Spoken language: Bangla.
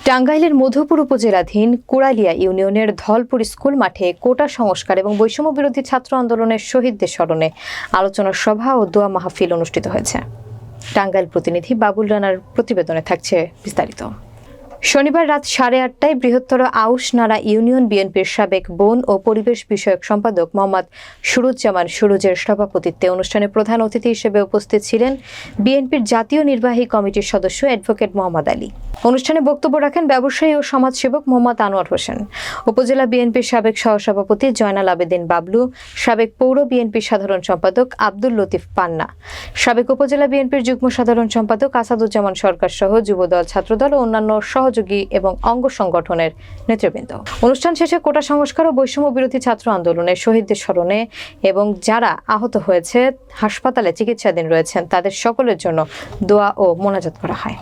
টাঙ্গাইলের মধুপুর উপজেলাধীন কুড়ালিয়া ইউনিয়নের ধলপুর স্কুল মাঠে কোটা সংস্কার এবং বৈষম্য বিরোধী ছাত্র আন্দোলনের শহীদদের স্মরণে আলোচনা সভা ও দোয়া মাহফিল অনুষ্ঠিত হয়েছে। টাঙ্গাইল প্রতিনিধি বাবুল রানার প্রতিবেদনে থাকছে বিস্তারিত। শনিবার রাত 8:30টায় বৃহত্তর আউশনাড়া ইউনিয়ন বিএনপির সাবেক বন ও পরিবেশ বিষয়ক সম্পাদক মোহাম্মদ সুরুজ্জামান সুরুজের সভাপতিত্বে অনুষ্ঠানে প্রধান অতিথি হিসেবে উপস্থিত ছিলেন বিএনপির জাতীয় নির্বাহী কমিটির সদস্য অ্যাডভোকেট মোহাম্মদ আলী। অনুষ্ঠানে বক্তব্য রাখেন ব্যবসায়ী ও সমাজসেবক মোহাম্মদ আনোয়ার হোসেন, উপজেলা বিএনপির সাবেক সহসভাপতি জয়নাল আবেদিন বাবলু, সাবেক পৌর বিএনপির সাধারণ সম্পাদক আব্দুল লতিফ পান্না, সাবেক উপজেলা বিএনপির যুগ্ম সাধারণ সম্পাদক আসাদুজ্জামান সরকার সহ যুবদল, ছাত্রদল ও অন্যান্য সহযোগী এবং অঙ্গ সংগঠনের নেতৃবৃন্দ। অনুষ্ঠান শেষে কোটা সংস্কার ও বৈষম্য বিরোধী ছাত্র আন্দোলনের শহীদদের স্মরণে এবং যারা আহত হয়েছে হাসপাতালে চিকিৎসাধীন রয়েছেন তাদের সকলের জন্য দোয়া ও মোনাজাত করা হয়।